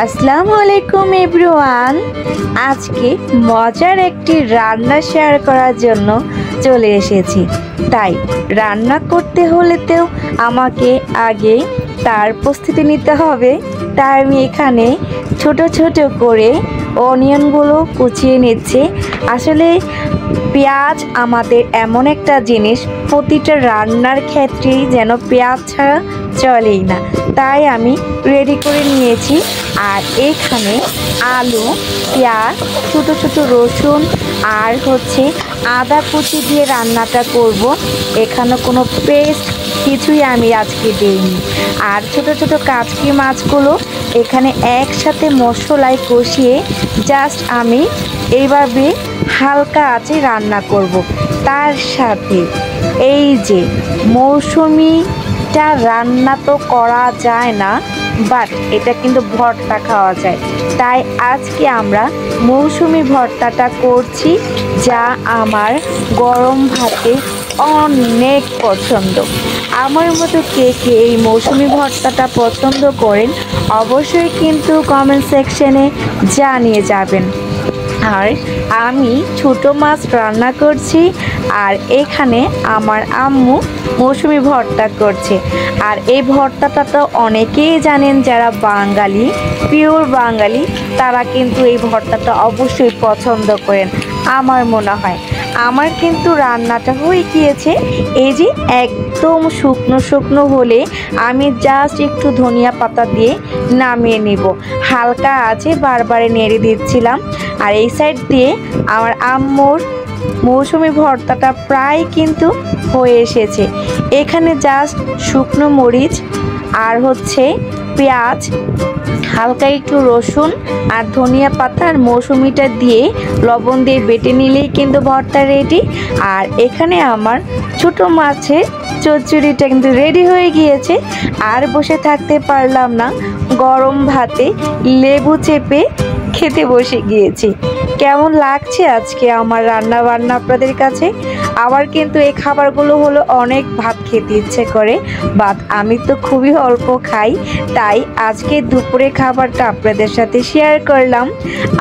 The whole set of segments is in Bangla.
আসসালামু আলাইকুম এভরিওয়ান। আজকে মজার একটি রান্না শেয়ার করার জন্য চলে এসেছি। তাই রান্না করতে হলে তো আমাকে আগে তার প্রস্তুতি নিতে হবে। তাই আমি এখানে ছোট ছোট করে অনিয়নগুলো কুচিয়ে নিচ্ছি। আসলে পেঁয়াজ আমাদের এমন একটা জিনিস, প্রতিটা রান্নার ক্ষেত্রেই যেন পেঁয়াজ ছাড়া চলেই না। তাই আমি রেডি করে নিয়েছি। আর এখানে আলু, পেঁয়াজ, ছোটো ছোটো রসুন আর আদা কুচি দিয়ে রান্নাটা করব। এখানে কোনো পেস্ট কিছুই আমি আজকে দিইনি। আর ছোট ছোট কাচকি মাছগুলো এখানে একসাথে মশলায় কষিয়ে জাস্ট আমি এইভাবে হালকা আঁচে রান্না করব। তার সাথে এই যে মৌসুমিটা রান্না তো করা যায় না, বাট এটা কিন্তু ভর্তা খাওয়া যায়। তাই আজকে আমরা মৌসুমি ভর্তাটা করছি, যা আমার গরম ভাতে অনেক পছন্দ। আমার মতো কে কে এই মৌসুমি ভর্তাটা পছন্দ করেন অবশ্যই কিন্তু কমেন্ট সেকশনে জানিয়ে যাবেন। আর আমি ছোটো মাছ রান্না করছি, আর এখানে আমার আম্মু মৌসুমি ভর্তা করছে। আর এই ভর্তাটা তো অনেকেই জানেন, যারা বাঙালি, পিওর বাঙালি, তারা কিন্তু এই ভর্তাটা অবশ্যই পছন্দ করেন আমার মনে হয়। আমার কিন্তু রান্নাটা হয়ে গিয়েছে। এই যে একদম শুকনো শুকনো হলে আমি জাস্ট একটু ধনিয়া পাতা দিয়ে নামিয়ে নিব। হালকা আছে বারবারে নেড়ে দিচ্ছিলাম। আর এই সাইড দিয়ে আমার আম্মুর মৌসুমি ভর্তাটা প্রায় কিন্তু হয়ে এসেছে। এখানে জাস্ট শুকনো মরিচ আর পেঁয়াজ, হালকা একটু রসুন আর ধনিয়া পাতা আর মৌসুমিটা দিয়ে লবণ দিয়ে বেটে নিলেই কিন্তু ভর্তা রেডি। আর এখানে আমার ছোট মাছের চচ্চড়িটা কিন্তু রেডি হয়ে গিয়েছে। আর বসে থাকতে পারলাম না, গরম ভাতে লেবু চেপে খেতে বসে গিয়েছি। কেমন লাগছে আজকে আমার রান্না বান্না আপনাদের কাছে? আমার কিন্তু এই খাবারগুলো হলো অনেক ভাত খেতে ইচ্ছে করে, বাট আমি তো খুবই অল্প খাই। তাই আজকে দুপুরে খাবারটা আপনাদের সাথে শেয়ার করলাম।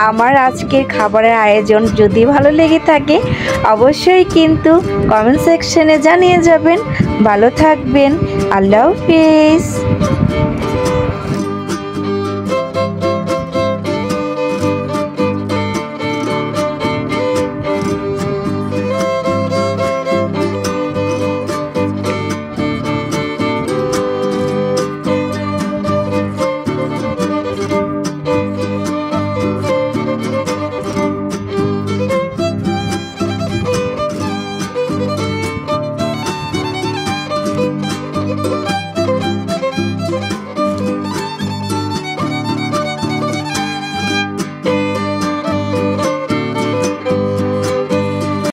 আমার আজকের খাবারের আয়োজন যদি ভালো লেগে থাকে অবশ্যই কিন্তু কমেন্ট সেকশনে জানিয়ে যাবেন। ভালো থাকবেন। আল্লাহ হাফেজ।